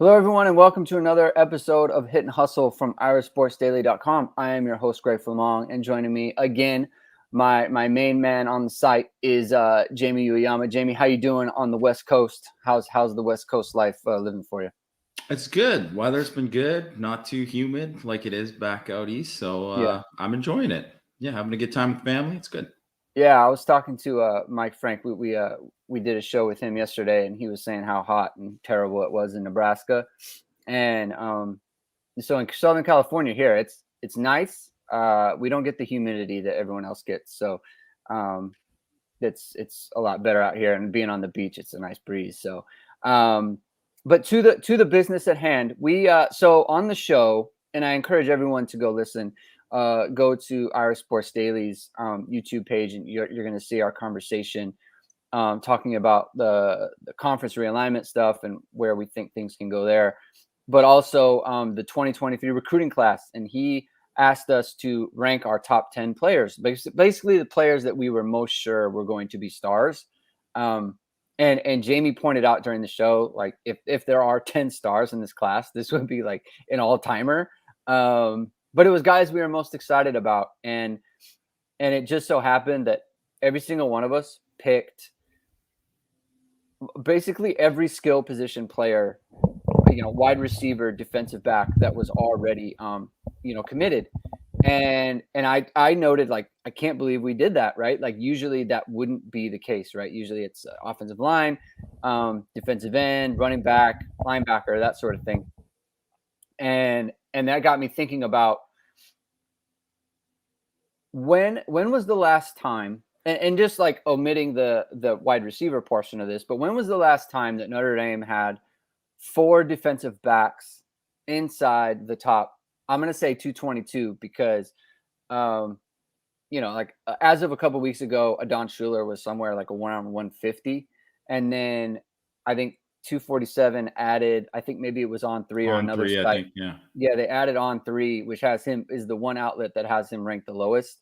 Hello, everyone, and welcome to another episode of Hit and Hustle from IRSportsDaily.com. I am your host, Greg Flores, and joining me again, my main man on the site is Jamie Uyama. Jamie, how you doing on the West Coast? How's the West Coast life living for you? It's good. Weather's been good. Not too humid like it is back out east. So Yeah, I'm enjoying it. Yeah, having a good time with family. It's good. yeah. I was talking to Mike Frank. We did a show with him yesterday, and he was saying how hot and terrible it was in Nebraska, and so in Southern California here, it's nice. We don't get the humidity that everyone else gets, so um, it's a lot better out here. And being on the beach, it's a nice breeze. So, but to the business at hand, we so on the show, and I encourage everyone to go listen. Go to Irish Sports Daily's YouTube page, and you're going to see our conversation talking about the conference realignment stuff and where we think things can go there, but also the 2023 recruiting class. And he asked us to rank our top 10 players, basically the players that we were most sure were going to be stars. And Jamie pointed out during the show, like if there are 10 stars in this class, this would be like an all timer. But it was guys we were most excited about, and it just so happened that every single one of us picked basically every skill position player, wide receiver, defensive back that was already committed. And I noted, like, I can't believe we did that, right? Like, usually that wouldn't be the case, right? Usually it's offensive line, defensive end, running back, linebacker, that sort of thing. And that got me thinking about when was the last time, and just like omitting the wide receiver portion of this, but when was the last time that Notre Dame had four defensive backs inside the top? I'm going to say 222 because, as of a couple weeks ago, Adon Shuler was somewhere like a 150, and then I think 247 added. I think maybe it was On Three or On another three, I site. think. Yeah. Yeah, they added On Three, which is the one outlet that has him ranked the lowest.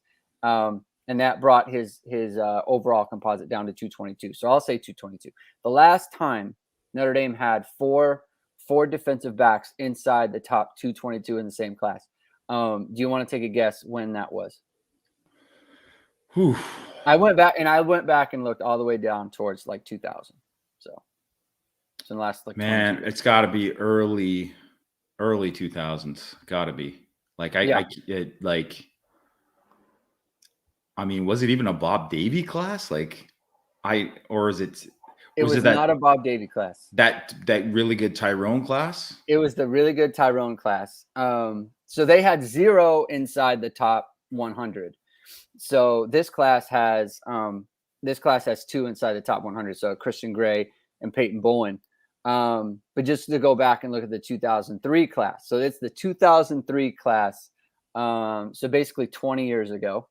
And that brought his overall composite down to 222. So I'll say 222. The last time Notre Dame had four defensive backs inside the top 222 in the same class. Do you want to take a guess when that was? Whew. I went back and looked all the way down towards like 2000. So it's in the last like 22 Man, years. it's got to be early 2000s. Got to be. Like Yeah, I mean, was it even a Bob Davy class? Or is it? it Was it was not that a Bob Davy class. really good Tyrone class? It was the really good Tyrone class. So they had zero inside the top 100. So this class has two inside the top 100. So Christian Gray and Peyton Bowen. But just to go back and look at the 2003 class. So it's the 2003 class. So basically 20 years ago.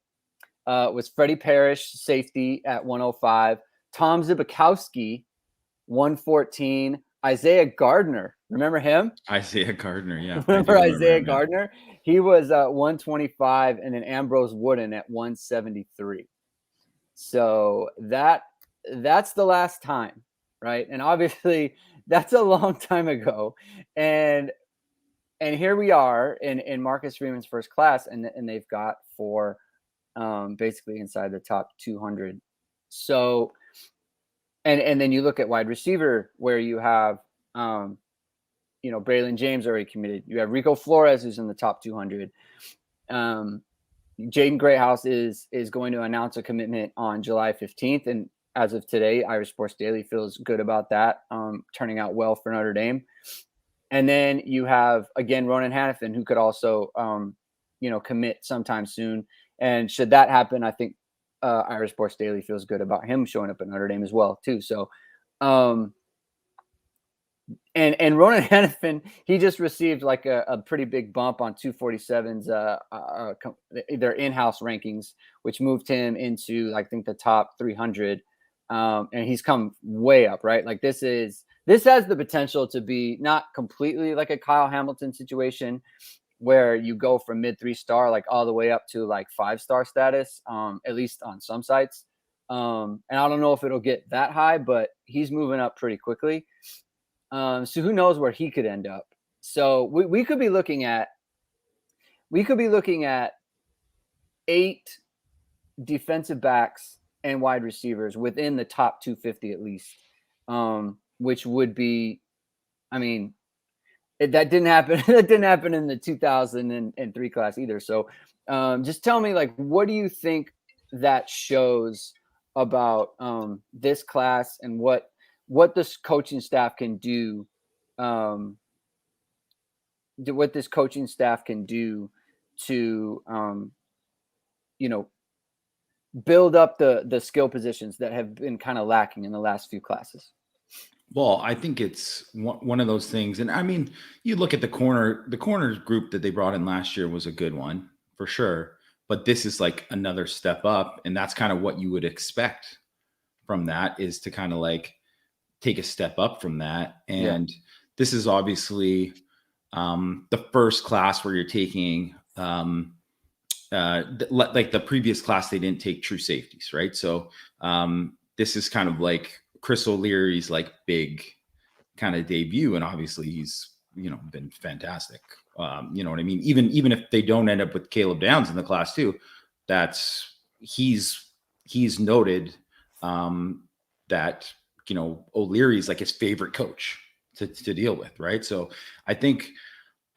Was Freddie Parrish, safety at 105. Tom Zibikowski, 114. Isaiah Gardner. Remember him? Isaiah Gardner. Yeah, I do Remember remember Isaiah him. Yeah. Gardner? He was 125, and then Ambrose Wooden at 173. So that's the last time, right? And obviously that's a long time ago. And here we are in Marcus Freeman's first class, and they've got four basically inside the top 200. So and then you look at wide receiver where you have Braylon James already committed. You have Rico Flores, who's in the top 200. Jaden Greathouse is going to announce a commitment on July 15th. And as of today, Irish Sports Daily feels good about that, turning out well for Notre Dame. And then you have, again, Ronan Hannafin, who could also, commit sometime soon. And should that happen, I think Irish Sports Daily feels good about him showing up at Notre Dame as well, too. So, and Ronan Hannafin, he just received like a pretty big bump on 247's their in-house rankings, which moved him into, I think, the top 300. And he's come way up, right? Like this has the potential to be not completely like a Kyle Hamilton situation where you go from mid 3-star like all the way up to like 5-star status, at least on some sites. And I don't know if it'll get that high, but he's moving up pretty quickly. So who knows where he could end up? So we could be looking at 8 defensive backs and wide receivers within the top 250 at least, which would be, I mean, that didn't happen. That didn't happen in the 2003 class either. So just tell me, like, what do you think that shows about this class and what this coaching staff can do, what this coaching staff can do to, build up the skill positions that have been kind of lacking in the last few classes. Well, I think it's one of those things. And I mean, you look at the corners group that they brought in last year was a good one for sure. But this is like another step up. And that's kind of what you would expect from that, is to kind of like take a step up from that. And this is obviously the first class where you're taking, like the previous class, they didn't take true safeties, right? So this is kind of like Chris O'Leary's like big kind of debut, and obviously he's been fantastic. You know what I mean? Even if they don't end up with Caleb Downs in the class too, that's he's noted that O'Leary's like his favorite coach to deal with, right? So I think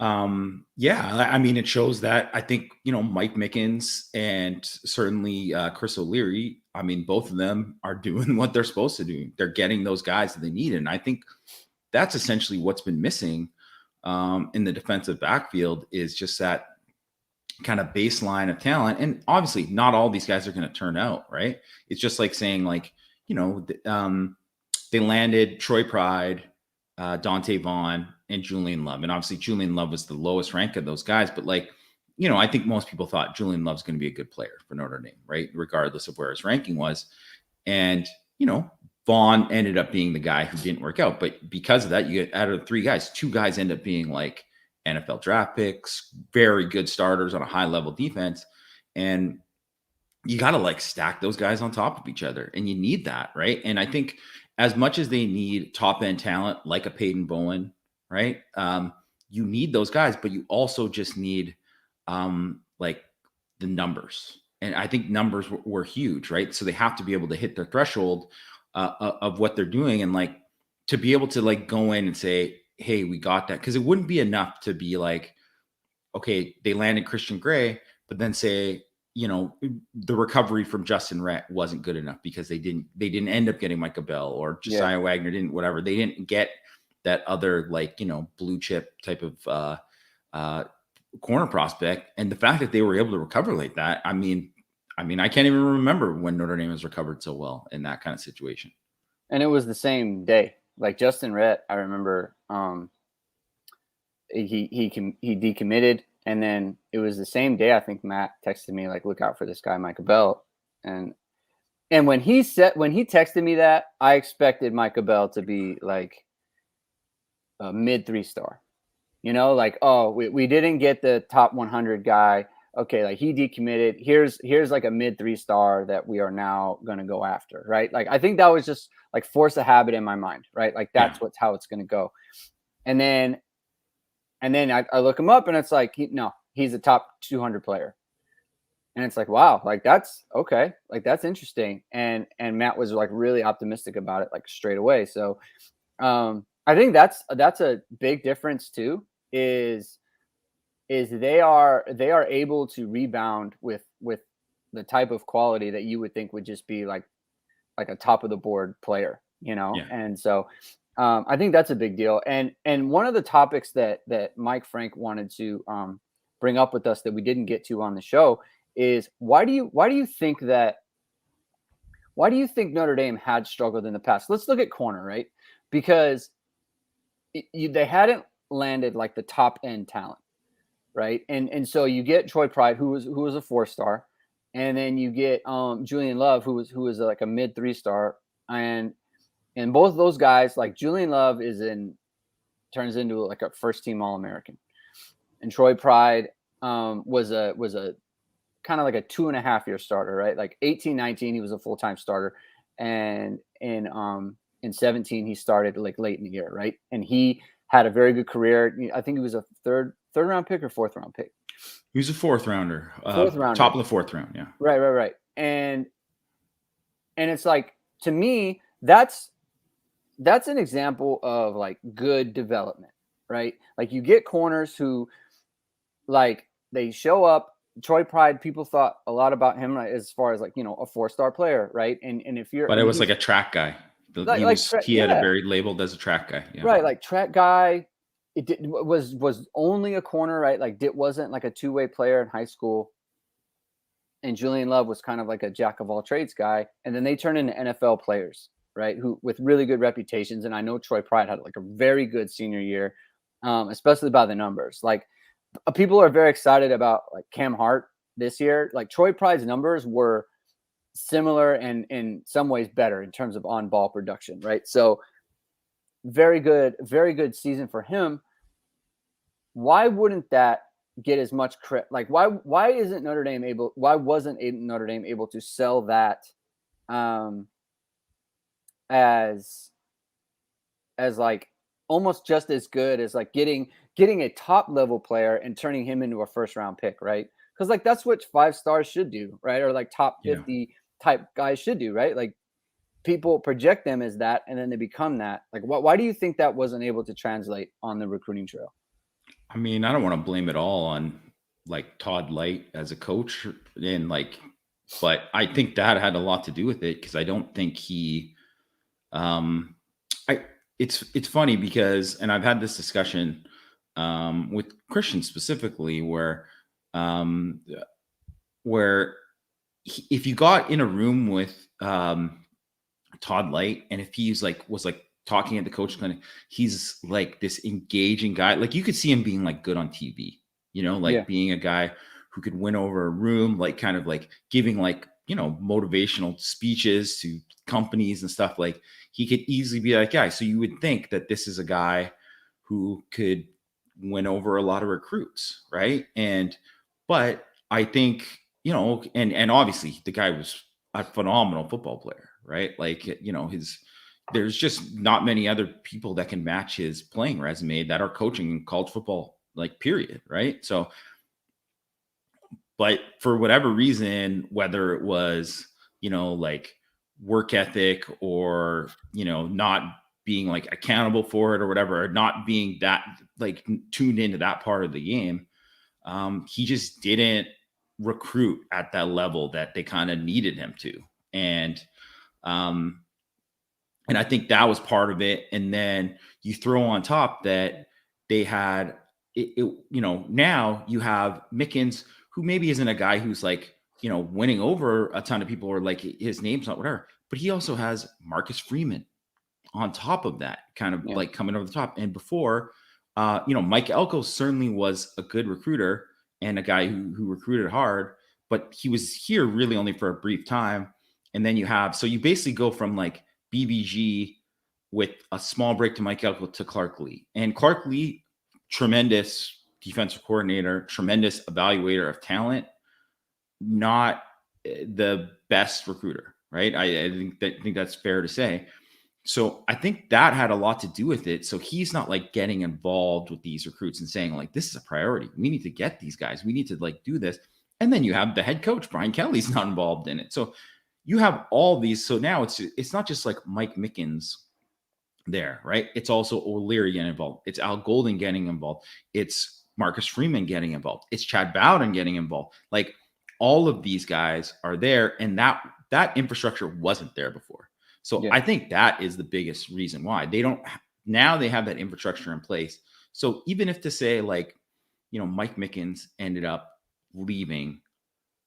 I mean, it shows that I think, Mike Mickens and certainly Chris O'Leary, I mean, both of them are doing what they're supposed to do. They're getting those guys that they need. And I think that's essentially what's been missing in the defensive backfield, is just that kind of baseline of talent. And obviously not all these guys are going to turn out, right? It's just like saying, like, they landed Troy Pride, Dante Vaughn, and Julian Love. And obviously Julian Love was the lowest rank of those guys. But like, I think most people thought Julian Love's going to be a good player for Notre Dame, right? Regardless of where his ranking was. And, Vaughn ended up being the guy who didn't work out. But because of that, you get out of the 3 guys, 2 guys end up being like NFL draft picks, very good starters on a high level defense. And you got to like stack those guys on top of each other. And you need that, right? And I think as much as they need top end talent like a Peyton Bowen, right? You need those guys, but you also just need like the numbers. And I think numbers were huge, right? So they have to be able to hit their threshold of what they're doing, and like to be able to like go in and say, hey, we got that. Because it wouldn't be enough to be like, okay, they landed Christian Gray, but then say, the recovery from Justin Rhett wasn't good enough because they didn't end up getting Micah Bell, or Josiah Wagner didn't, whatever. They didn't get that other like, blue chip type of corner prospect. And the fact that they were able to recover like that, I mean, I can't even remember when Notre Dame has recovered so well in that kind of situation. And it was the same day. Like Justin Rhett, I remember he decommitted, and then it was the same day. I think Matt texted me like, "Look out for this guy, Micah Bell." And when he texted me that, I expected Micah Bell to be like a mid 3-star. Like, oh, we didn't get the top 100 guy. Okay, like he decommitted. Here's like a mid 3-star that we are now going to go after, right? Like I think that was just like force a habit in my mind, right? Like that's how it's going to go. And then I look him up, and it's like he's a top 200 player, and it's like, wow, like that's okay, like that's interesting. And Matt was like really optimistic about it, like straight away. So I think that's a big difference too. Is they are able to rebound with the type of quality that you would think would just be like a top of the board player, And so I think that's a big deal. And one of the topics that Mike Frank wanted to bring up with us that we didn't get to on the show is why do you think Notre Dame had struggled in the past? Let's look at corner, right? Because they hadn't landed like the top end talent. Right. And so you get Troy Pride, who was a 4-star, and then you get Julian Love, who was like a mid 3-star. And both of those guys, like Julian Love turns into like a first team All-American. And Troy Pride was a kind of like a 2.5-year starter, right? Like 18-19, he was a full-time starter. And in in 17, he started like late in the year, right? And he had a very good career. I think he was a third round pick or fourth round pick. He was a fourth rounder. Fourth rounder. Top of the fourth round, yeah. Right. And it's like, to me, that's an example of like good development, right? Like you get corners who like they show up. Troy Pride, people thought a lot about him as far as like, a 4-star player, right? And if you're, but it was like a track guy. He had a very labeled as a track guy, yeah. Right, like track guy. Was only a corner, right? Like wasn't like a two-way player in high school. And Julian Love was kind of like a jack of all trades guy, and then they turned into NFL players, right? Who with really good reputations. And I know Troy Pride had like a very good senior year, especially by the numbers. Like people are very excited about like Cam Hart this year. Like Troy Pride's numbers were similar and in some ways better in terms of on-ball production, right? So very good season for him. Why wouldn't that get as much credit? Like why wasn't Notre Dame able to sell that as like almost just as good as like getting a top level player and turning him into a first round pick, right? Because like that's what 5 stars should do, right? Or like top 50 type guys should do, right? Like people project them as that and then they become that. Like why do you think that wasn't able to translate on the recruiting trail? I mean, I don't want to blame it all on like Todd Light as a coach and like, but I think that had a lot to do with it because I don't think he it's funny because, and I've had this discussion with Christian specifically where if you got in a room with Todd Light, and if he's like was like talking at the coach clinic, he's like this engaging guy. Like you could see him being like good on TV, being a guy who could win over a room, like kind of like giving like, motivational speeches to companies and stuff. Like he could easily be that guy. So you would think that this is a guy who could win over a lot of recruits. Right. But I think, and obviously the guy was a phenomenal football player, right? Like, there's just not many other people that can match his playing resume that are coaching in college football, like period. Right. So, but for whatever reason, whether it was, like work ethic or, not being like accountable for it or whatever, or not being that like tuned into that part of the game, he just didn't recruit at that level that they kind of needed him to. And I think that was part of it. And then you throw on top that they had now you have Mickens, who maybe isn't a guy who's like, winning over a ton of people or like his name's not whatever, but he also has Marcus Freeman on top of that, kind of like coming over the top. And before, Mike Elko certainly was a good recruiter and a guy who recruited hard, but he was here really only for a brief time. And then so you basically go from like BBG with a small break to Mike Elko to Clark Lee. And Clark Lee, tremendous defensive coordinator, tremendous evaluator of talent, not the best recruiter, right? I think that's fair to say. So I think that had a lot to do with it. So he's not like getting involved with these recruits and saying like, this is a priority. We need to get these guys. We need to like do this. And then you have the head coach, Brian Kelly's not involved in it. So you have all these. So now it's not just like Mike Mickens there, right? It's also O'Leary getting involved. It's Al Golden getting involved. It's Marcus Freeman getting involved. It's Chad Bowden getting involved. Like all of these guys are there. And that infrastructure wasn't there before. So I think that is the biggest reason why now they have that infrastructure in place. So even if to say like, Mike Mickens ended up leaving,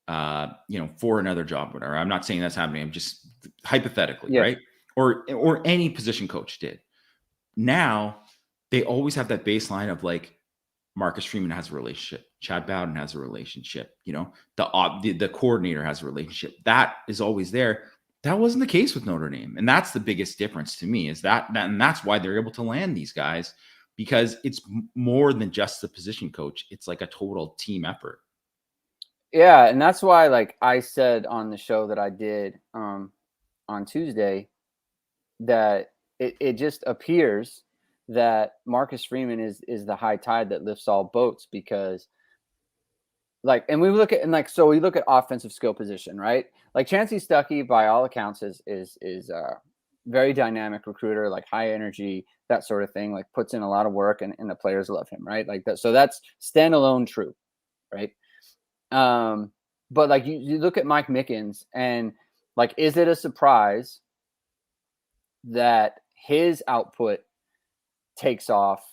for another job, whatever, I'm not saying that's happening. I'm just hypothetically, right? Or any position coach did. Now they always have that baseline of like Marcus Freeman has a relationship. Chad Bowden has a relationship. The coordinator has a relationship. That is always there. That wasn't the case with Notre Dame. And that's the biggest difference to me is that and that's why they're able to land these guys, because it's more than just the position coach. It's like a total team effort. Yeah. And that's why, like I said on the show that I did on Tuesday, that it just appears that Marcus Freeman is the high tide that lifts all boats, because like, and we look at, and like, so we look at offensive skill position, right? Like Chancey Stuckey, by all accounts, is a very dynamic recruiter, like high energy, that sort of thing, like puts in a lot of work, and the players love him, right? Like that. So that's standalone true, right? But like you look at Mike Mickens, and like, is it a surprise that his output takes off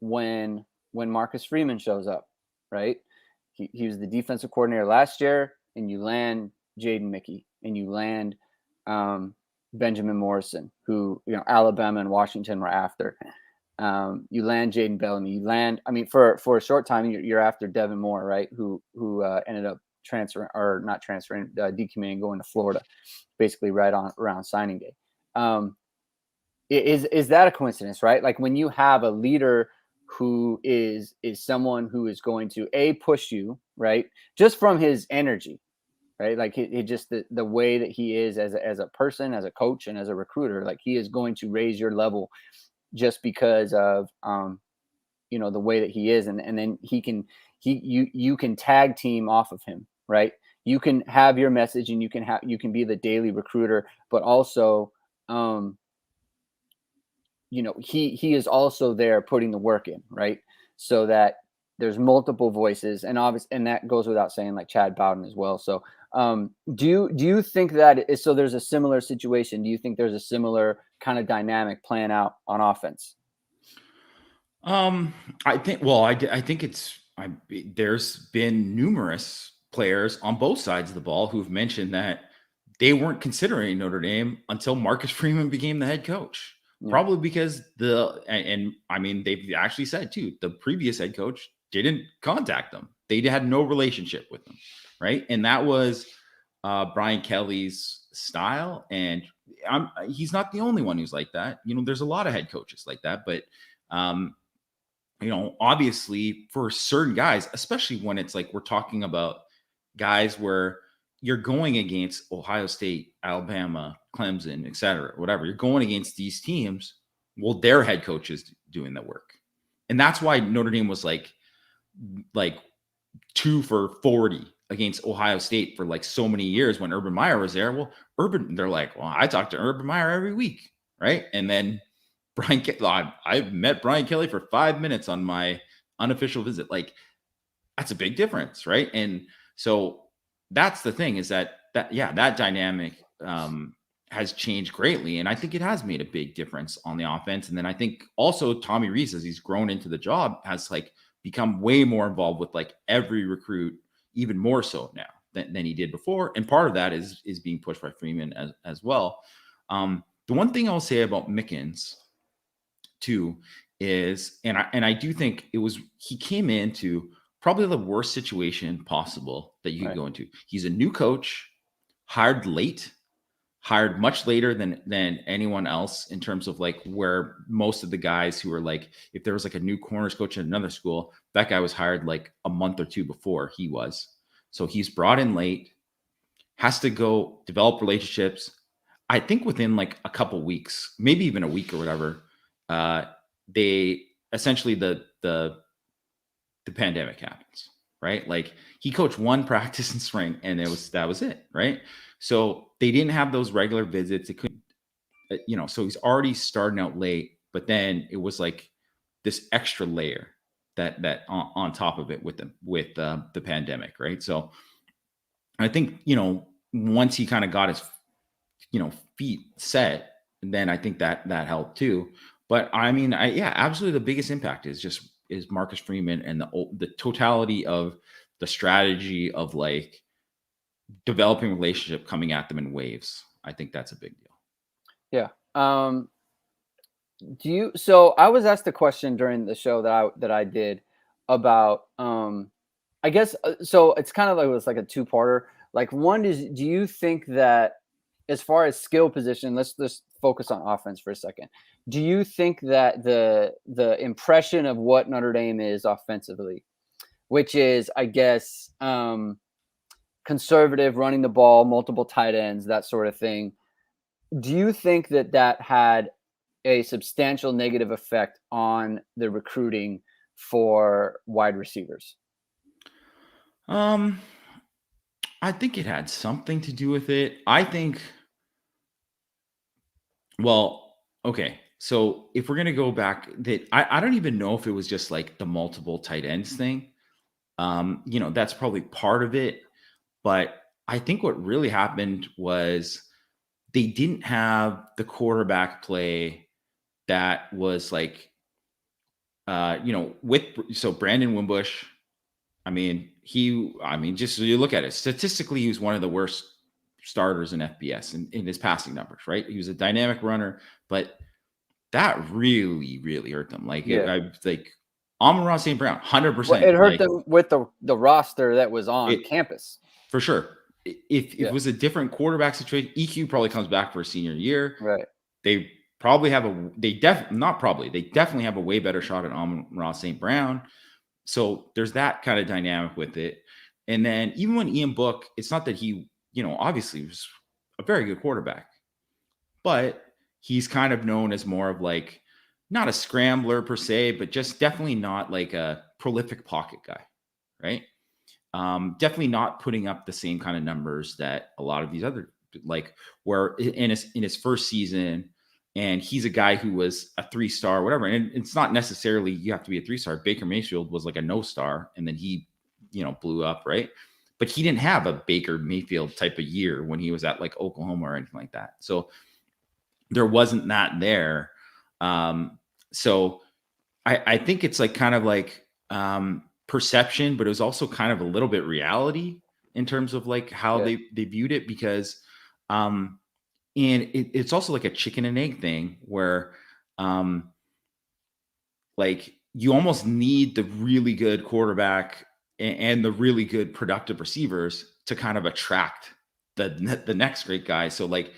when Marcus Freeman shows up, right? He was the defensive coordinator last year, and you land Jaden Mickey, and you land Benjamin Morrison, who, you know, Alabama and Washington were after. You land Jaden Bellamy. You land, I mean, for a short time, you're after Devin Moore, right? Who ended up transferring, or not transferring, decommitting, going to Florida, basically right on around signing day. Is that a coincidence, right? Like when you have a leader who is someone who is going to push you, right? Just from his energy, right? Like he just the way that he is as a person, as a coach, and as a recruiter, like he is going to raise your level just because of you know, the way that he is, and then you can tag team off of him, right? You can have your message, and you can be the daily recruiter, but also you know, he is also there putting the work in, right? So that there's multiple voices, and obviously, and that goes without saying, like Chad Bowden as well. So do you think that is, so there's a similar situation? Do you think there's a similar kind of dynamic playing out on offense? I think, well, I think there's been numerous players on both sides of the ball who've mentioned that they weren't considering Notre Dame until Marcus Freeman became the head coach. Yeah. Probably because and I mean, they've actually said too, the previous head coach didn't contact them. They had no relationship with them, right? And that was Brian Kelly's style. And he's not the only one who's like that. You know, there's a lot of head coaches like that, but you know, obviously for certain guys, especially when it's like we're talking about guys where you're going against Ohio State, Alabama, Clemson, et cetera, whatever. You're going against these teams. Well, their head coach is doing the work. And that's why Notre Dame was like 2 for 40 against Ohio State for like so many years when Urban Meyer was there. Well, they're like, well, I talk to Urban Meyer every week, right? And then I met Brian Kelly for 5 minutes on my unofficial visit. Like, that's a big difference, right? And so that's the thing, is that dynamic has changed greatly, and I think it has made a big difference on the offense. And then I think also Tommy Rees, as he's grown into the job, has like become way more involved with like every recruit, even more so now than he did before. And part of that is being pushed by Freeman as well. The one thing I'll say about Mickens too is, and I do think he came into probably the worst situation possible that you could go into. He's a new coach, hired much later than anyone else, in terms of like where most of the guys who were like, if there was like a new corners coach at another school, that guy was hired like a month or two before he was. So he's brought in late, has to go develop relationships. I think within like a couple weeks, maybe even a week or whatever, they essentially the pandemic happens, right? Like he coached one practice in spring, and that was it, right? So they didn't have those regular visits. It couldn't, you know, so he's already starting out late, but then it was like this extra layer that on top of it with the pandemic, right? So I think, you know, once he kind of got his, you know, feet set, then I think that helped too. But I mean, absolutely, the biggest impact is Marcus Freeman, and the totality of the strategy of like developing relationship coming at them in waves. I think that's a big deal. Yeah. So I was asked a question during the show that I did about I guess so it's kind of like, it was like a two-parter. Like, one is, do you think that as far as skill position, let's focus on offense for a second. Do you think that the impression of what Notre Dame is offensively, which is, I guess, conservative, running the ball, multiple tight ends, that sort of thing, do you think that had a substantial negative effect on the recruiting for wide receivers? I think it had something to do with it. I think, well, okay. So if we're gonna go back, that I don't even know if it was just like the multiple tight ends thing. That's probably part of it. But I think what really happened was they didn't have the quarterback play that was like, so Brandon Wimbush. Just so you look at it, statistically, he was one of the worst starters in FBS in his passing numbers, right? He was a dynamic runner, but that really, really hurt them. Like, Yeah. Amon-Ra St. Brown, Well, 100%. it hurt them with the roster that was on campus. For sure. If it was a different quarterback situation, EQ probably comes back for a senior year. Right. They probably they definitely have a way better shot at Amon-Ra St. Brown. So there's that kind of dynamic with it. And then even when Ian Book, it's not that he, obviously was a very good quarterback, but he's kind of known as more of like, not a scrambler per se, but just definitely not like a prolific pocket guy, right? Definitely not putting up the same kind of numbers that a lot of these other, like, where in his first season, and he's a guy who was a 3-star, whatever. And it's not necessarily you have to be a 3-star. Baker Mayfield was like a no-star, and then he, blew up, right? But he didn't have a Baker Mayfield type of year when he was at like Oklahoma or anything like that. So there wasn't that there. So I think it's like kind of like perception, but it was also kind of a little bit reality in terms of like how they viewed it, because and it's also like a chicken and egg thing where like you almost need the really good quarterback and the really good productive receivers to kind of attract the next great guy. So like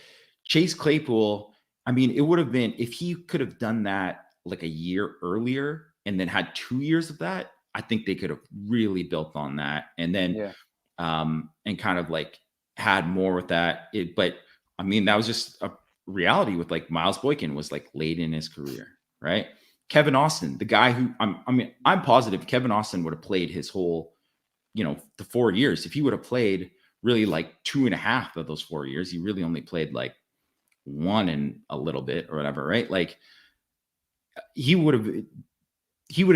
Chase Claypool, it would have been, if he could have done that like a year earlier and then had 2 years of that, I think they could have really built on that. And then and kind of like had more with that. But that was just a reality with like Miles Boykin was like late in his career, right? Kevin Austin, the guy who I'm positive Kevin Austin would have played his whole, the 4 years. If he would have played really like 2.5 of those 4 years, he really only played like 1 and a little bit or whatever, right? Like he would have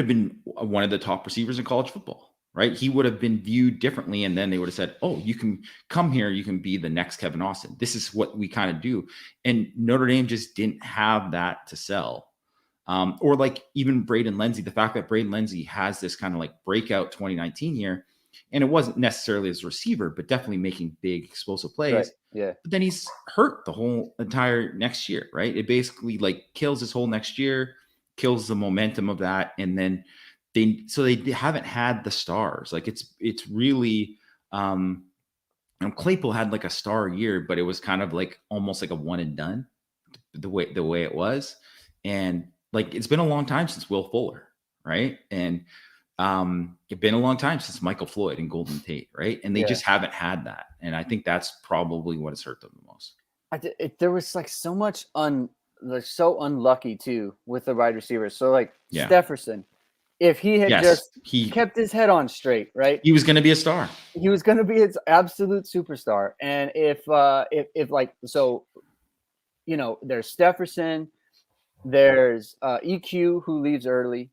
been one of the top receivers in college football, right? He would have been viewed differently. And then they would have said, oh, you can come here. You can be the next Kevin Austin. This is what we kind of do. And Notre Dame just didn't have that to sell. Or like even Braden Lenzy, the fact that Braden Lenzy has this kind of like breakout 2019 year, and it wasn't necessarily as a receiver, but definitely making big explosive plays. Right. Yeah. But then he's hurt the whole entire next year, right? It basically like kills his whole next year, kills the momentum of that. And then they haven't had the stars. Like it's really, Claypool had like a star year, but it was kind of like almost like a one and done the way it was. And like, it's been a long time since Will Fuller, right? And it's been a long time since Michael Floyd and Golden Tate, right? And they just haven't had that. And I think that's probably what has hurt them the most. There was like so much so unlucky too with the wide receivers. So like Stefferson, if he had he kept his head on straight, right? He was going to be a star. He was going to be his absolute superstar. And if like, so, there's Stefferson, there's EQ who leaves early.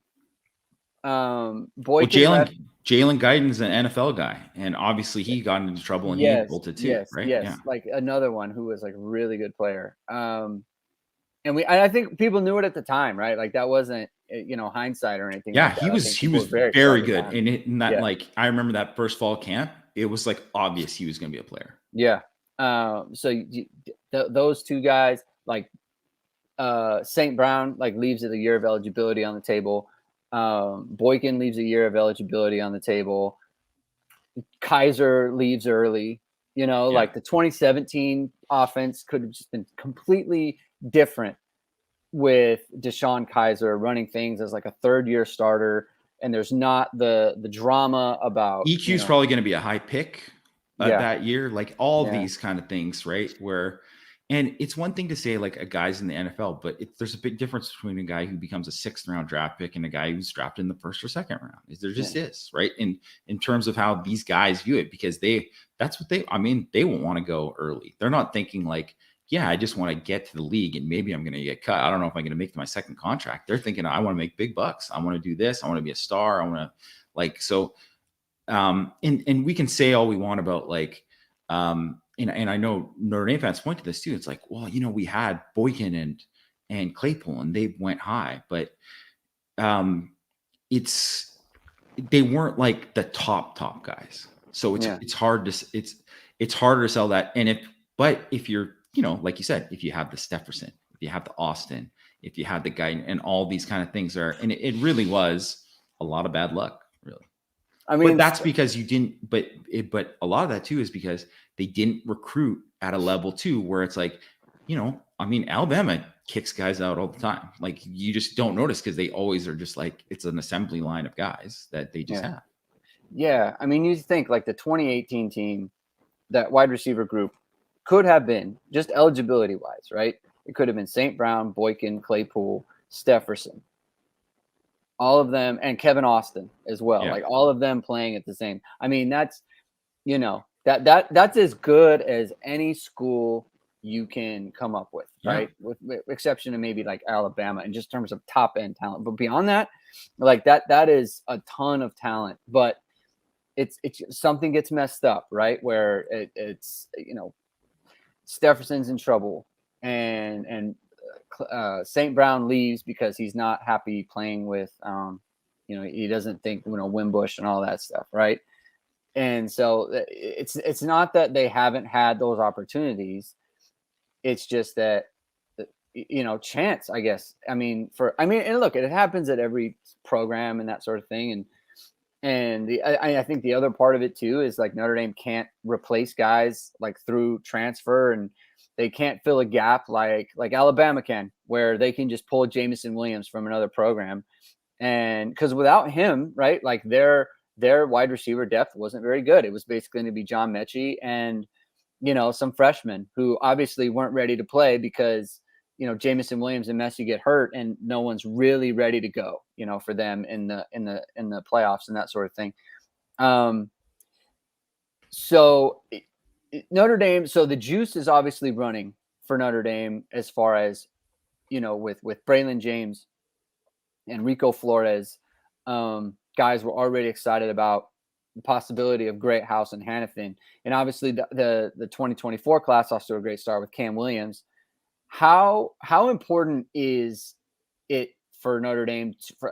Jalen Guyton's an NFL guy, and obviously he got into trouble and he bolted too, right? Yes, like another one who was like a really good player. And I think people knew it at the time, right? Like that wasn't hindsight or anything. Yeah, like he was very good. And like I remember that first fall camp, it was like obvious he was going to be a player. Yeah. So those two guys, like St. Brown, like leaves a year of eligibility on the table. Boykin leaves a year of eligibility on the table. Kaiser leaves early. Like the 2017 offense could have just been completely different with Deshaun Kaiser running things as like a third-year starter, and there's not the drama about EQ's probably going to be a high pick that year, like all of these kind of things, right? And it's one thing to say like a guy's in the NFL, but there's a big difference between a guy who becomes a 6th-round draft pick and a guy who's drafted in the 1st or 2nd round. There just is, right? In terms of how these guys view it, because that's what they won't want to go early. They're not thinking like, yeah, I just want to get to the league and maybe I'm going to get cut. I don't know if I'm going to make my 2nd contract. They're thinking, I want to make big bucks. I want to do this. I want to be a star. I want to and we can say all we want about like, and I know Notre Dame fans point to this too. It's like, well, we had Boykin and Claypool and they went high, but they weren't like the top guys. So it's hard to it's harder to sell that. And if you're, like you said, if you have the Stefferson, if you have the Austin, if you have the guy and all these kind of things and it really was a lot of bad luck, really. I mean, but that's because you didn't, but a lot of that too is because they didn't recruit at a level 2 where it's like, Alabama kicks guys out all the time. Like you just don't notice because they always are just like, it's an assembly line of guys that they just have. Yeah. I mean, you think like the 2018 team, that wide receiver group could have been just eligibility wise, right? It could have been St. Brown, Boykin, Claypool, Stefferson. All of them, and Kevin Austin as well. Yeah. Like all of them playing at the same. I mean, that's that's as good as any school you can come up with, right? With exception of maybe like Alabama in just terms of top end talent. But beyond that, like that is a ton of talent. But it's something gets messed up, right? Where it's Stefferson's in trouble and St. Brown leaves because he's not happy playing with, he doesn't think, Wimbush and all that stuff. Right. And so it's not that they haven't had those opportunities. It's just that, chance, I guess. And look, it happens at every program and that sort of thing. And I think the other part of it too is like Notre Dame can't replace guys like through transfer, and they can't fill a gap like Alabama can, where they can just pull Jamison Williams from another program. And because without him, right, like their wide receiver depth wasn't very good. It was basically going to be John Mechie and, some freshmen who obviously weren't ready to play because, Jamison Williams and Messi get hurt and no one's really ready to go, for them in the playoffs and that sort of thing. So Notre Dame, so the juice is obviously running for Notre Dame as far as, with Braylon James and Rico Flores. Guys were already excited about the possibility of Greathouse and Hannafin. And obviously the 2024 class off to a great start with Cam Williams. How important is it for Notre Dame, for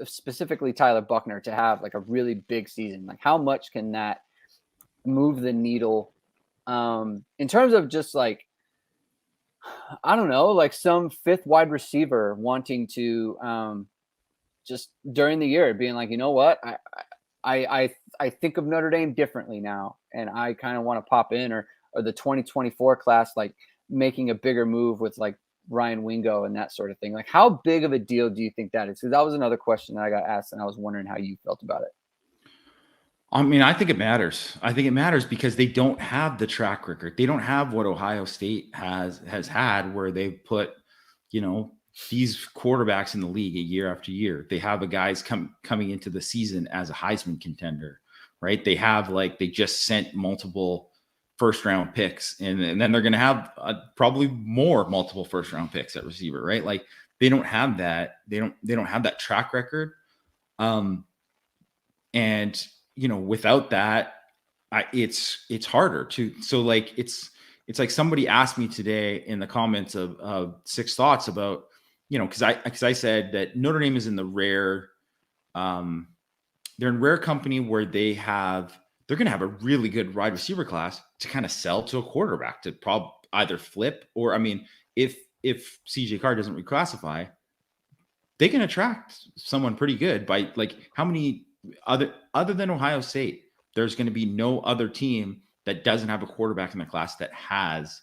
specifically Tyler Buckner, to have like a really big season? Like how much can that move the needle in terms of just like, I don't know, like some 5th wide receiver wanting to just during the year being like, you know what, I think of Notre Dame differently now, and I kind of want to pop in, or the 2024 class, like making a bigger move with like Ryan Wingo and that sort of thing. Like how big of a deal do you think that is? Because that was another question that I got asked, and I was wondering how you felt about it. I think it matters. I think it matters because they don't have the track record. They don't have what Ohio State has had, where they put, these quarterbacks in the league year after year. They have guys coming into the season as a Heisman contender, right? They have they just sent multiple 1st-round picks, and then they're going to have probably more multiple 1st-round picks at receiver, right? Like they don't have that. They don't have that track record. And without that, it's harder to. So like it's like somebody asked me today in the comments of Six Thoughts about, because I said that Notre Dame is in the rare, they're in rare company where they're going to have a really good wide receiver class to kind of sell to a quarterback to either flip or, if CJ Carr doesn't reclassify, they can attract someone pretty good by like how many other than Ohio State, there's going to be no other team that doesn't have a quarterback in the class that has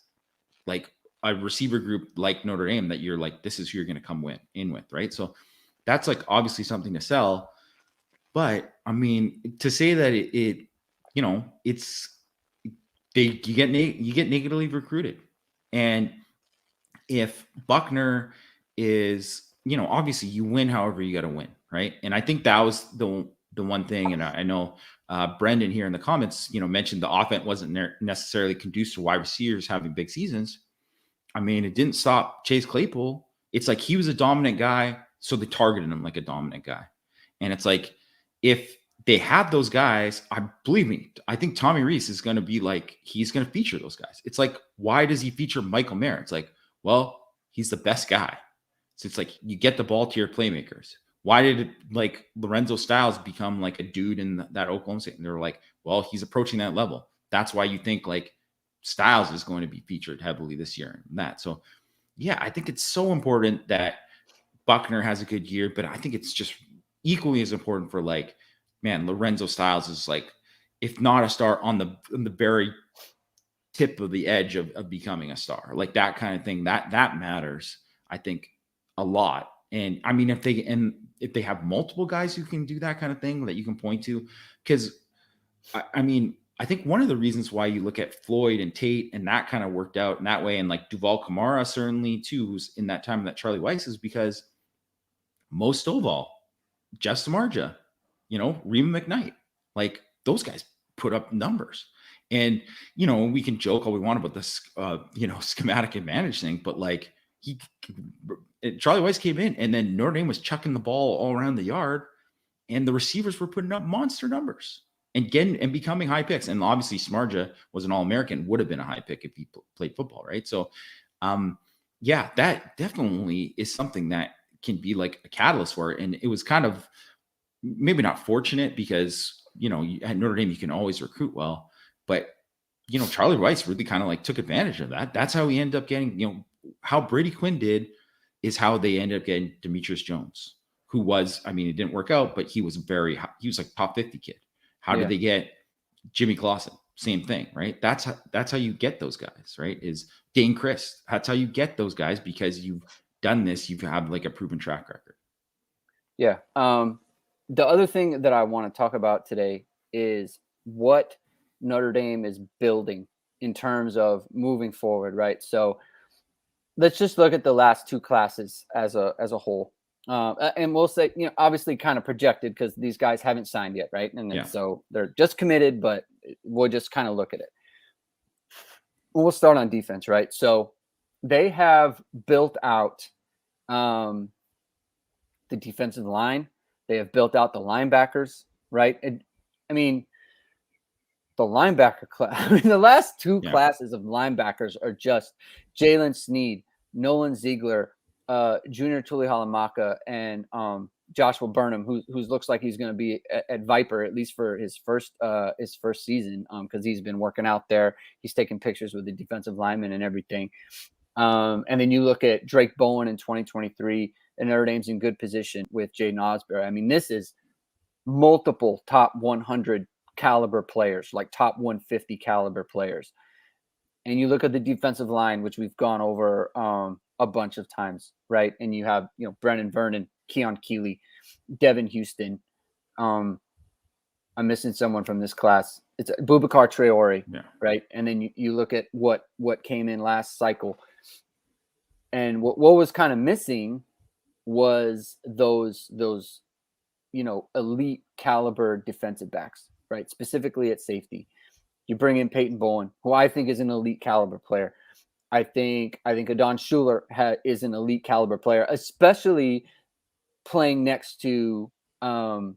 like a receiver group like Notre Dame that you're like, this is who you're going to come in with, right? So that's like obviously something to sell. But to say that you get negatively recruited. And if Buckner is, obviously you win however you got to win, right? And I think that was the one thing. And I know Brendan here in the comments, mentioned the offense wasn't necessarily conducive to wide receivers having big seasons. I mean, it didn't stop Chase Claypool. It's like he was a dominant guy, so they targeted him like a dominant guy. And it's like, if they have those guys, believe me, I think Tommy Rees is going to be like, he's going to feature those guys. It's like, why does he feature Michael Mayer? It's like, well, he's the best guy. So it's like, you get the ball to your playmakers. Why did like Lorenzo Styles become like a dude in that Oklahoma State? And they're like, well, he's approaching that level. That's why you think like Styles is going to be featured heavily this year and that. So yeah, I think it's so important that Buckner has a good year, but I think it's just equally as important for like, man, Lorenzo Styles is like, if not a star, on the very tip of the edge of becoming a star, like that kind of thing. That matters, I think, a lot. And I mean, if they have multiple guys who can do that kind of thing that you can point to, because I mean, I think one of the reasons why you look at Floyd and Tate and that kind of worked out in that way, and like Duval Kamara certainly too, who's in that time that Charlie Weiss, is because Mo Stovall, Jeff Samardzija, Reba McKnight, like those guys put up numbers. And, we can joke all we want about this, schematic advantage thing, but like Charlie Weiss came in and then Notre Dame was chucking the ball all around the yard and the receivers were putting up monster numbers and becoming high picks. And obviously Samardzija was an All-American, would have been a high pick if he played football, right? So, yeah, that definitely is something that can be like a catalyst for it. And it was kind of maybe not fortunate because, at Notre Dame, you can always recruit well, but, Charlie Weiss really kind of like took advantage of that. That's how we ended up getting, how Brady Quinn did is how they ended up getting Demetrius Jones, who was, I mean, it didn't work out, but he was he was like top 50 kid. How did they get Jimmy Clausen? Same thing, right? That's how you get those guys, right? Is Dane Christ. That's how you get those guys, because you've done this. You've had like a proven track record. Yeah. The other thing that I want to talk about today is what Notre Dame is building in terms of moving forward, right? So let's just look at the last two classes as a whole. And we'll say, obviously kind of projected because these guys haven't signed yet, right? And so they're just committed, but we'll just kind of look at it. We'll start on defense, right? So they have built out the defensive line. They have built out the linebackers, right? And I mean, the linebacker class, the last two classes of linebackers are just Jalen Sneed, Nolan Ziegler, Junior Tulihalamaka, and Joshua Burnham, who looks like he's going to be at Viper, at least for his first season, because he's been working out there. He's taking pictures with the defensive linemen and everything. And then you look at Drake Bowen in 2023, and Notre Dame's in good position with Jaden Osbury. I mean, this is multiple top 100 caliber players, like top 150 caliber players. And you look at the defensive line, which we've gone over a bunch of times, right? And you have, Brennan Vernon, Keon Keeley, Devin Houston. I'm missing someone from this class. It's Boubacar Traore, right? And then you look at what came in last cycle. And what was kind of missing was those elite caliber defensive backs, right? Specifically at safety. You bring in Peyton Bowen, who I think is an elite caliber player. I think Adon Shuler is an elite caliber player, especially playing next to Peyton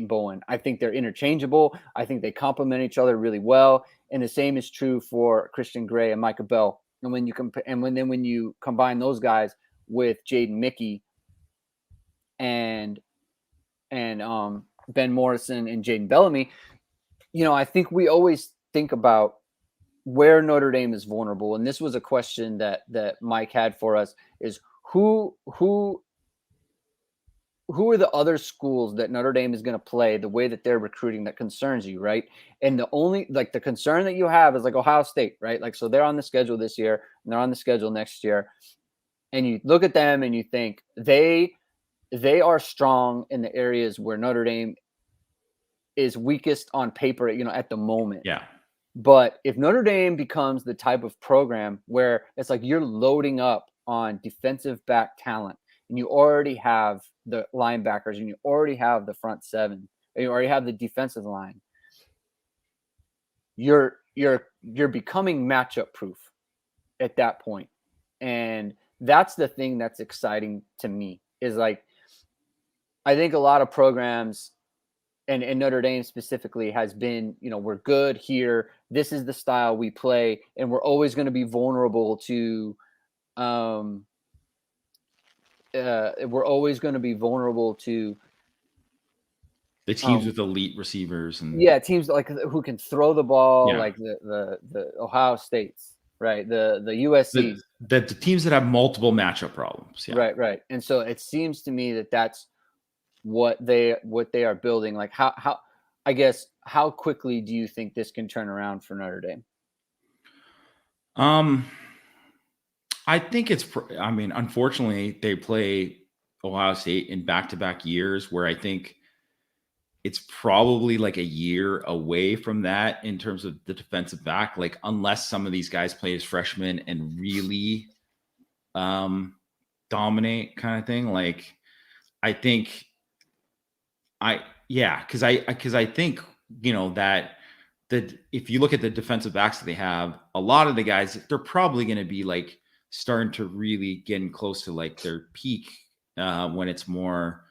Bowen. I think they're interchangeable. I think they complement each other really well. And the same is true for Christian Gray and Micah Bell. And when you combine those guys with Jaden Mickey and Ben Morrison and Jaden Bellamy, I think we always think about where Notre Dame is vulnerable. And this was a question that Mike had for us, is who are the other schools that Notre Dame is going to play the way that they're recruiting that concerns you, right? And the only, the concern that you have is Ohio State, right? So they're on the schedule this year and they're on the schedule next year. And you look at them and you think they are strong in the areas where Notre Dame is weakest on paper, at the moment. Yeah. But if Notre Dame becomes the type of program where it's like you're loading up on defensive back talent and you already have the linebackers and you already have the front seven, and you already have the defensive line, you're becoming matchup proof at that point. And that's the thing that's exciting to me is like, I think a lot of programs and Notre Dame specifically has been, we're good here. This is the style we play, and we're always going to be vulnerable to, we're always going to be vulnerable to the teams with elite receivers and teams like who can throw the ball, Yeah. like the Ohio States, right? The USC, the teams that have multiple matchup problems. Yeah. Right. And so it seems to me that that's what they are building. Like how I guess how quickly do you think this can turn around for Notre Dame? I think unfortunately they play Ohio State in back-to-back years where I think it's probably like a year away from that in terms of the defensive back. Like unless some of these guys play as freshmen and really dominate kind of thing. Like I think because I think, that if you look at the defensive backs that they have, a lot of the guys, they're probably going to be like starting to really getting close to like their peak when it's more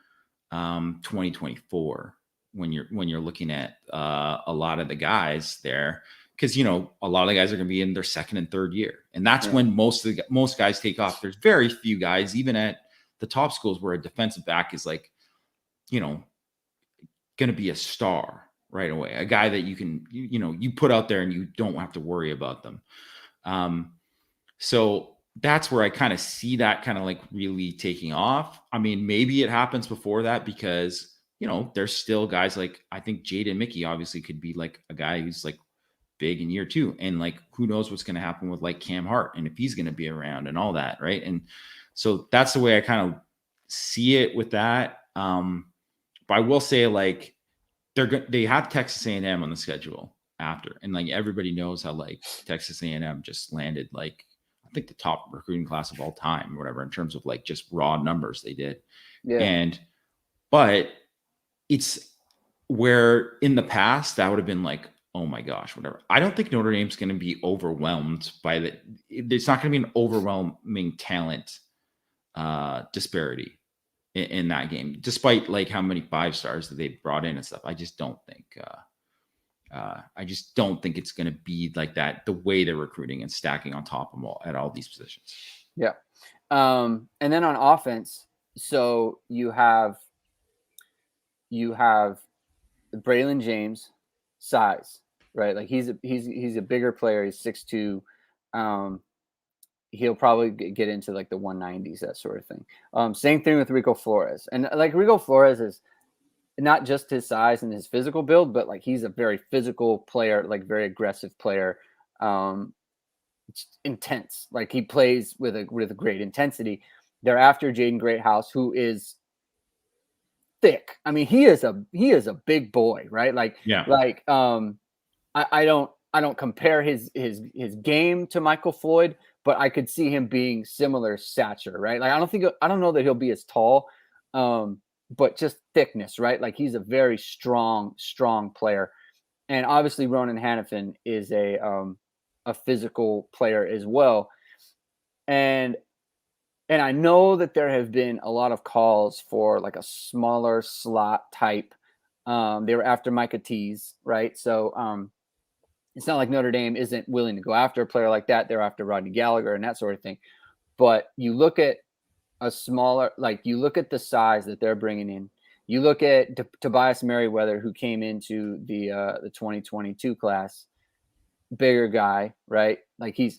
2024 when you're looking at a lot of the guys there, because a lot of the guys are going to be in their second and third year, and that's when most guys take off. There's very few guys even at the top schools where a defensive back is like going to be a star right away, a guy that you can you put out there and you don't have to worry about them. So that's where I kind of see that kind of like really taking off. I mean, maybe it happens before that because there's still guys like, I think Jaden Mickey obviously could be like a guy who's like big in year 2, and like who knows what's going to happen with like Cam Hart and if he's going to be around and all that, right? And so that's the way I kind of see it with that. But I will say, like, they have Texas A&M on the schedule after, and like everybody knows how like Texas A&M just landed like I think the top recruiting class of all time, or whatever, in terms of like just raw numbers they did. Yeah. But it's where in the past that would have been like, oh my gosh, whatever. I don't think Notre Dame's going to be overwhelmed by it's not going to be an overwhelming talent disparity in that game, despite like how many 5 stars that they brought in and stuff. I just don't think it's going to be like that, the way they're recruiting and stacking on top of them at all these positions. Yeah. And then on offense, so you have Braylon James, size, right? Like he's a bigger player. He's 6'2". He'll probably get into like the 190s, that sort of thing. Same thing with Rico Flores. And like Rico Flores is not just his size and his physical build, but like he's a very physical player, like very aggressive player. Intense. Like he plays with a great intensity. They're after Jaden Greathouse, who is thick. I mean, he is a big boy, right? Like, yeah. Like I don't compare his game to Michael Floyd, but I could see him being similar stature, right? Like I don't know that he'll be as tall, but just thickness, right? Like he's a very strong player. And obviously Ronan Hannafin is a physical player as well. And I know that there have been a lot of calls for like a smaller slot type. They were after Micah Tees, right? So it's not like Notre Dame isn't willing to go after a player like that. They're after Rodney Gallagher and that sort of thing. But you look at a smaller, like you look at the size that they're bringing in. You look at Tobias Merriweather, who came into the 2022 class, bigger guy, right? Like he's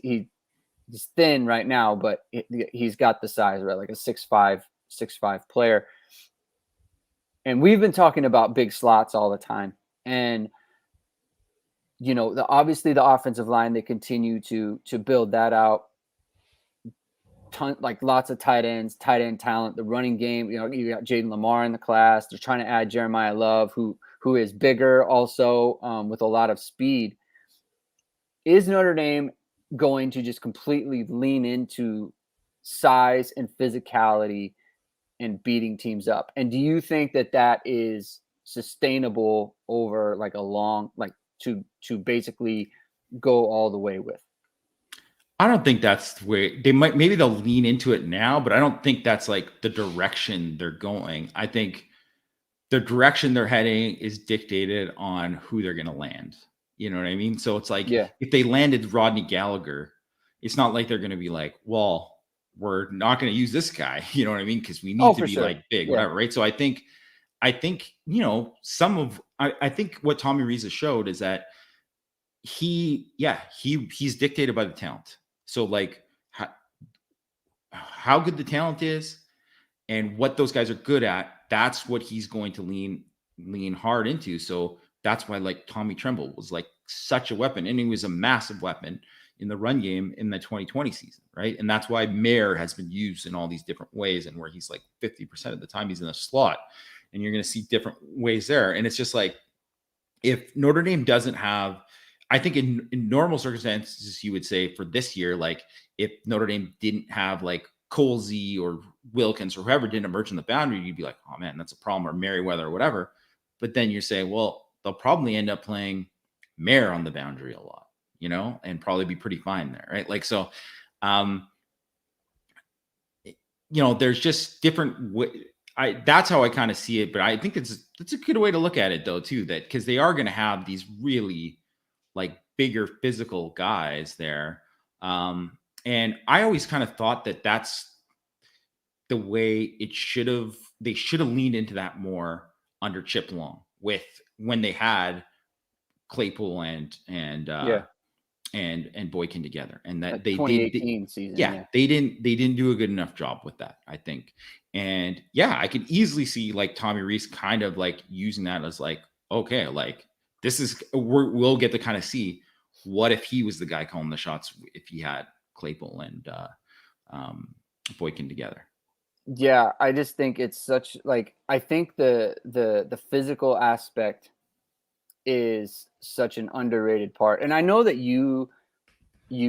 thin right now, but he's got the size, right? Like a 6'5" player. And we've been talking about big slots all the time. And obviously the offensive line, they continue to build that out. Like lots of tight end talent. The running game, you got Jaden Lamar in the class. They're trying to add Jeremiah Love, who is bigger also, with a lot of speed. is Notre Dame going to just completely lean into size and physicality and beating teams up? And do you think that that is sustainable over like a long, like to basically go all the way with? I don't think that's the way they might. Maybe they'll lean into it now, but I don't think that's like the direction they're going. I think the direction they're heading is dictated on who they're going to land. You know what I mean? So it's like Yeah. if they landed Rodney Gallagher, it's not like they're going to be like, well, we're not going to use this guy. You know what I mean? Because we need Oh, to for be sure. like big, Yeah. whatever, right? So I think I think what Tommy Reza showed is that he's dictated by the talent. So like how good the talent is and what those guys are good at, that's what he's going to lean hard into. So that's why like Tommy Tremble was like such a weapon, and he was a massive weapon in the run game in the 2020 season, right? And that's why Mayer has been used in all these different ways, and where he's like 50% of the time he's in the slot, and you're going to see different ways there. And it's just like if Notre Dame doesn't have, I think in normal circumstances, you would say for this year, like if Notre Dame didn't have like Colsey or Wilkins or whoever didn't emerge in the boundary, you'd be like, oh man, that's a problem, or Merriweather or whatever. But then you're saying, well, they'll probably end up playing Mayer on the boundary a lot, and probably be pretty fine there, right? Like so, um, there's just different. That's how I kind of see it, but I think it's a good way to look at it though too. That because they are going to have these really like bigger physical guys there. And I always kind of thought that that's the way they should have leaned into that more under Chip Long with when they had Claypool and Boykin together, and that Like they did. 2018 season. Yeah, Yeah. they didn't do a good enough job with that, I think. And yeah, I could easily see like Tommy Rees kind of like using that as like, okay, like this is we'll get to kind of see what if he was the guy calling the shots if he had Claypool and Boykin together. Yeah, I just think it's such like I think the physical aspect is such an underrated part. And I know that you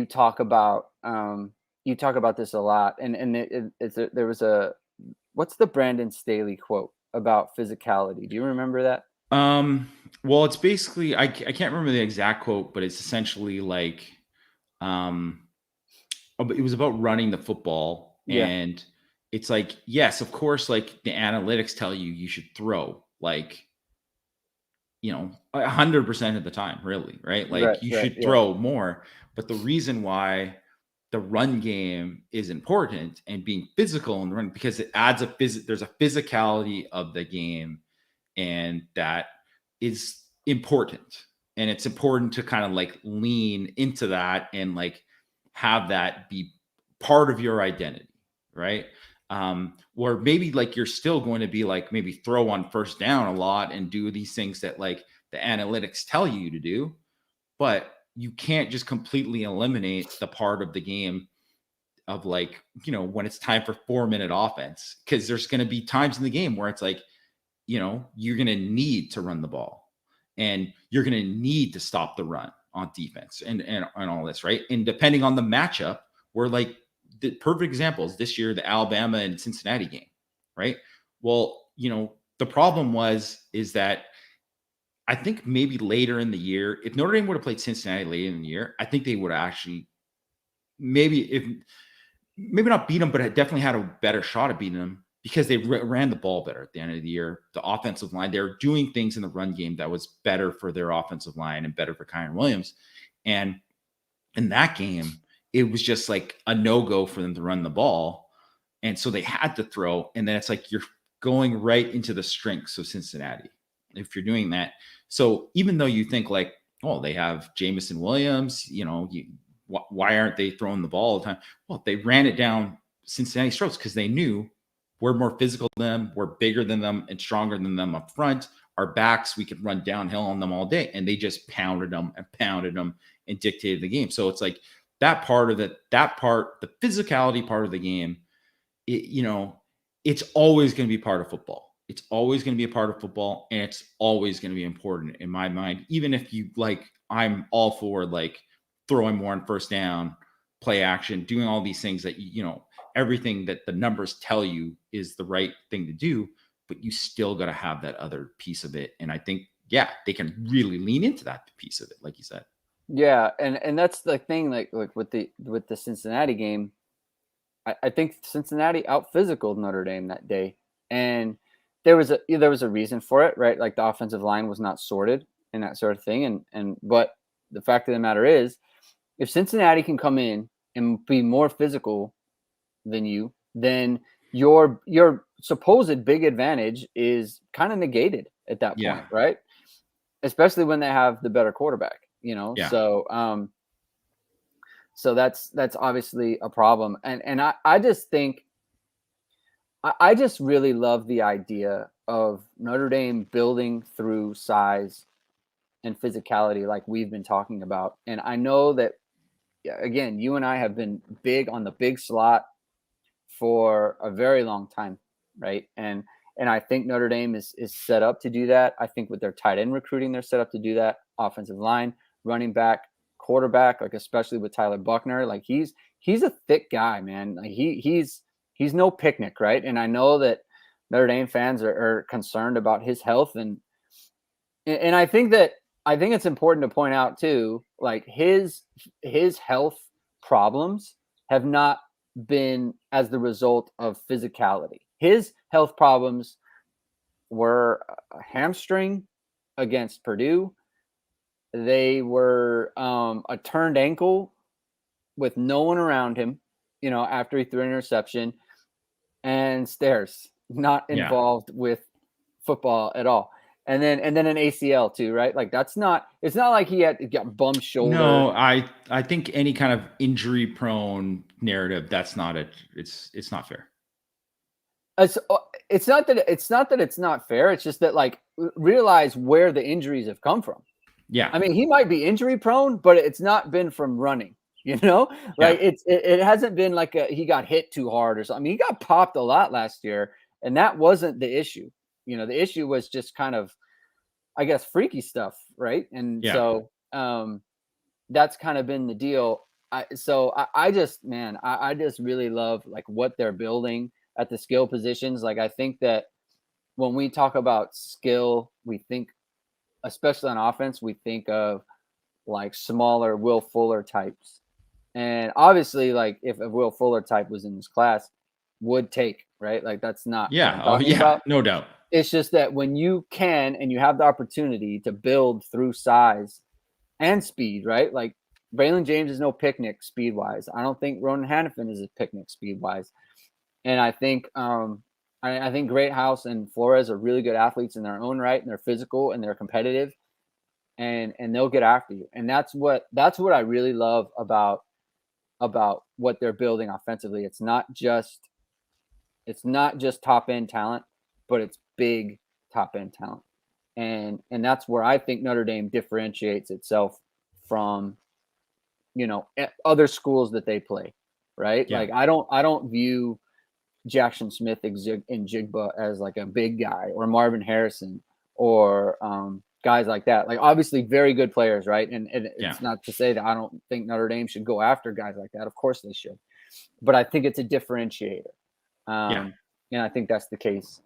talk about this a lot, and there was a what's the Brandon Staley quote about physicality? Do you remember that? Well, it's basically I can't remember the exact quote, but it's essentially like um it was about running the football, Yeah. and it's like, yes, of course, like the analytics tell you should throw like 100% of the time, really, right? Right, Like you right, should yeah. throw more. But the reason why the run game is important and being physical and run, because it adds there's a physicality of the game, and that is important. And it's important to kind of like lean into that and like have that be part of your identity, right? Or maybe like you're still going to be like maybe throw on first down a lot and do these things that like the analytics tell you to do, but you can't just completely eliminate the part of the game of like, when it's time for 4-minute offense, because there's going to be times in the game where it's like, you're going to need to run the ball, and you're going to need to stop the run on defense and all this, right? And depending on the matchup, where like the perfect example is this year, the Alabama and Cincinnati game, right? Well, the problem is that I think maybe later in the year, if Notre Dame would have played Cincinnati later in the year, I think they would have actually maybe not beat them, but had definitely had a better shot at beating them, because they ran the ball better at the end of the year. The offensive line, they were doing things in the run game that was better for their offensive line and better for Kyron Williams. And in that game, it was just like a no-go for them to run the ball. And so they had to throw. And then it's like you're going right into the strengths of Cincinnati if you're doing that. So even though you think like, oh, they have Jamison Williams, why aren't they throwing the ball all the time? Well, they ran it down Cincinnati's throats because they knew we're more physical than them, we're bigger than them and stronger than them up front. Our backs, we could run downhill on them all day. And they just pounded them and dictated the game. So it's like that part of it, the physicality part of the game, it's always going to be part of football. It's always going to be a part of football, and it's always going to be important in my mind. Even if you like, I'm all for like throwing more on first down, play action, doing all these things that, everything that the numbers tell you is the right thing to do, but you still got to have that other piece of it. And I think, they can really lean into that piece of it, like you said. Yeah, and that's the thing, like with the Cincinnati game, I think Cincinnati out physicaled Notre Dame that day, and there was a reason for it, right? Like the offensive line was not sorted and that sort of thing, but the fact of the matter is, if Cincinnati can come in and be more physical than you, then your supposed big advantage is kind of negated at that point, right? Especially when they have the better quarterback, Yeah. So that's obviously a problem. And I just think I just really love the idea of Notre Dame building through size and physicality like we've been talking about. And I know that, again, you and I have been big on the big slot for a very long time, right? And I think Notre Dame is set up to do that. I think with their tight end recruiting, they're set up to do that. Offensive line, running back, quarterback, like especially with Tyler Buckner, like he's a thick guy, man. Like he's no picnic, right? And I know that Notre Dame fans are concerned about his health, and I think it's important to point out too, like his health problems have not been as the result of physicality. His health problems were a hamstring against Purdue. They were a turned ankle with no one around him, after he threw an interception, and Stairs not involved with football at all. And then an ACL too, right? Like it's not like he got bum shoulder. No, I think any kind of injury prone narrative, that's not it. It's not fair. It's not that it's not fair. It's just that, like, realize where the injuries have come from. Yeah. I mean, he might be injury prone, but it's not been from running, like it hasn't been like he got hit too hard or something. I mean, he got popped a lot last year, and that wasn't the issue. The issue was just kind of, I guess, freaky stuff. Right. And so that's kind of been the deal. I just really love like what they're building at the skill positions. Like, I think that when we talk about skill, we think, especially on offense, we think of like smaller Will Fuller types. And obviously, like, if a Will Fuller type was in this class, would take, right? Like, that's not what I'm talking about. No doubt. It's just that when you can and you have the opportunity to build through size and speed, right? Like, Braylon James is no picnic speed-wise. I don't think Ronan Hannafin is a picnic speed-wise. And I think I think Greathouse and Flores are really good athletes in their own right, and they're physical and they're competitive, and they'll get after you. And that's what I really love about what they're building offensively. It's not just top end talent, but it's big top end talent. And that's where I think Notre Dame differentiates itself from, other schools that they play, right? Yeah. Like, I don't view Jackson Smith and Jigba as like a big guy, or Marvin Harrison, or guys like that. Like, obviously very good players, right? And it's not to say that I don't think Notre Dame should go after guys like that. Of course they should. But I think it's a differentiator. And I think that's the case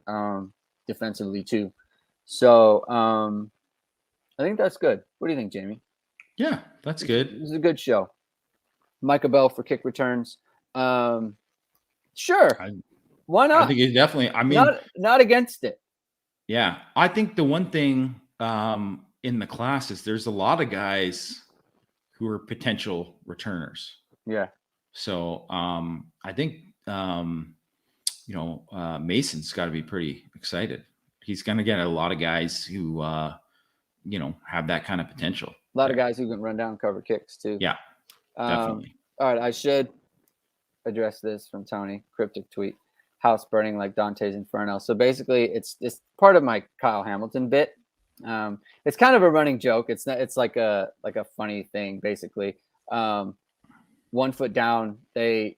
defensively too. So I think that's good. What do you think, Jamie? Yeah, that's good. This is a good show. Micah Bell for kick returns. Sure. Why not? I think it definitely, I mean, not against it. Yeah. I think the one thing in the class is there's a lot of guys who are potential returners. Yeah. So I think, Mason's got to be pretty excited. He's going to get a lot of guys who, have that kind of potential. A lot of guys who can run down, cover kicks too. Yeah, definitely. All right. I should address this from Tony. Cryptic tweet. House burning like Dante's Inferno. So basically, it's part of my Kyle Hamilton bit. It's kind of a running joke. It's like a funny thing, basically. 1 Foot Down, they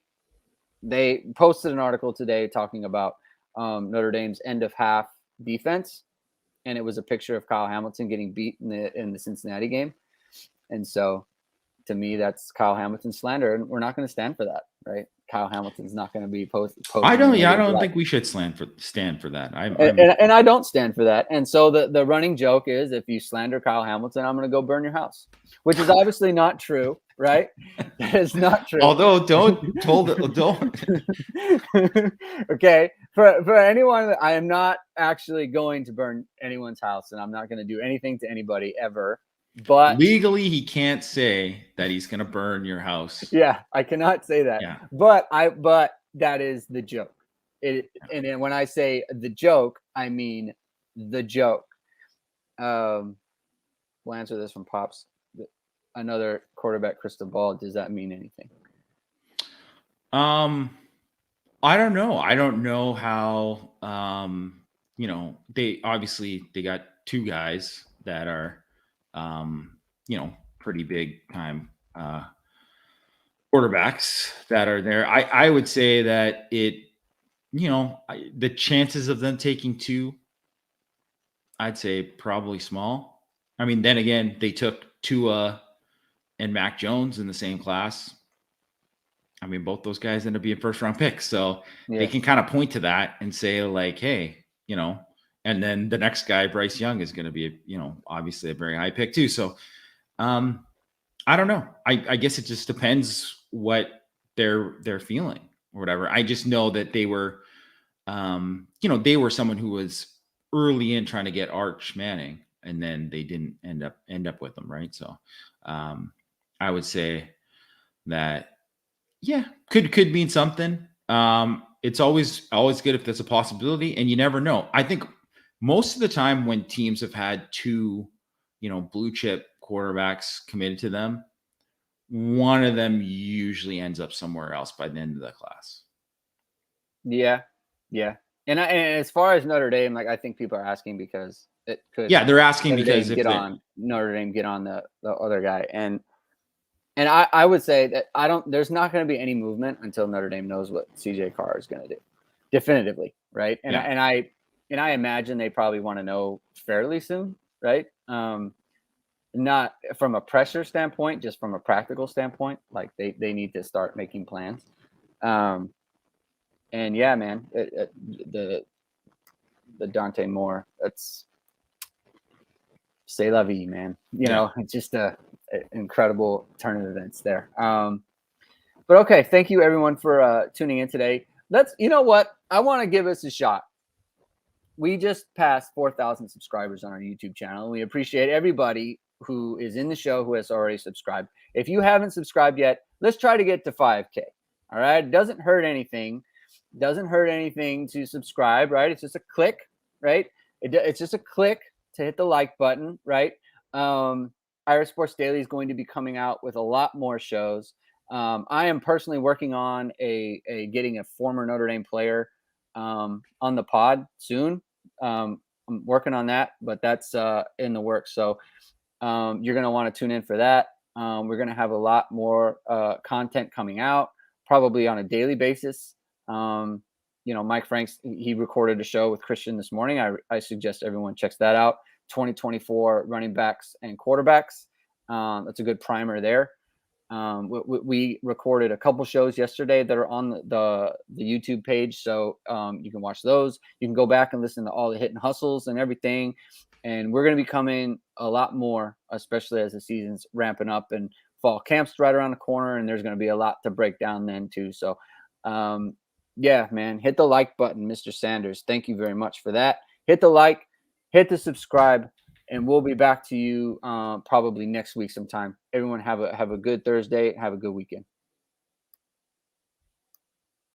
posted an article today talking about Notre Dame's end of half defense, and it was a picture of Kyle Hamilton getting beat in the Cincinnati game. And so to me, that's Kyle Hamilton slander, and we're not going to stand for that, right? Kyle Hamilton's not going to be posted. I don't think we should stand for that. And I don't stand for that. And so the running joke is, if you slander Kyle Hamilton, I'm going to go burn your house, which is obviously not true, right? That is not true. Although don't. Okay, for anyone, I am not actually going to burn anyone's house, and I'm not going to do anything to anybody ever. But legally, he can't say that he's going to burn your house. Yeah, I cannot say that. Yeah. But that is the joke. And then when I say the joke, I mean the joke. We'll answer this from Pops. Another quarterback crystal ball. Does that mean anything? I don't know. I don't know how. They got two guys that are, pretty big time quarterbacks that are there. I would say that the chances of them taking two, I'd say probably small. I mean, then again, they took Tua and Mac Jones in the same class. I mean, both those guys end up being first round picks. So they can kind of point to that and say, like, hey, and then the next guy, Bryce Young, is going to be, obviously a very high pick too. So I don't know. I guess it just depends what they're feeling or whatever. I just know that they were, they were someone who was early in trying to get Arch Manning, and then they didn't end up with them, right? So I would say that, could mean something. It's always good if there's a possibility, and you never know. I think most of the time when teams have had two, blue chip quarterbacks committed to them, one of them usually ends up somewhere else by the end of the class. Yeah. And as far as Notre Dame, like, I think people are asking because it could. Yeah, they're asking Notre because Dame Notre Dame get on the other guy, and I would say that there's not going to be any movement until Notre Dame knows what CJ Carr is going to do definitively, right? And I imagine they probably want to know fairly soon, right? Not from a pressure standpoint, just from a practical standpoint. Like they need to start making plans. And yeah, man, the Dante Moore, that's c'est la vie, man. It's just a incredible turn of events there. But okay, thank you everyone for tuning in today. You know what? I want to give us a shot. We just passed 4,000 subscribers on our YouTube channel, and we appreciate everybody who is in the show who has already subscribed. If you haven't subscribed yet, let's try to get to 5K. All right. It doesn't hurt anything. To subscribe, right? It's just a click, right? It's just a click to hit the like button, right? Irish Sports Daily is going to be coming out with a lot more shows. I am personally working on getting a former Notre Dame player on the pod soon. I'm working on that, but that's in the works. So you're going to want to tune in for that. We're going to have a lot more content coming out, probably on a daily basis. Mike Franks, he recorded a show with Christian this morning. I suggest everyone checks that out. 2024 running backs and quarterbacks. That's a good primer there. We recorded a couple shows yesterday that are on the YouTube page, so you can watch those. You can go back and listen to all the hit and hustles and everything. And we're going to be coming a lot more, especially as the season's ramping up and fall camp's right around the corner, and there's going to be a lot to break down then too. So, yeah, man, hit the like button, Mr. Sanders. Thank you very much for that. Hit the like, hit the subscribe, and we'll be back to you probably next week sometime. Everyone have a good Thursday. Have a good weekend.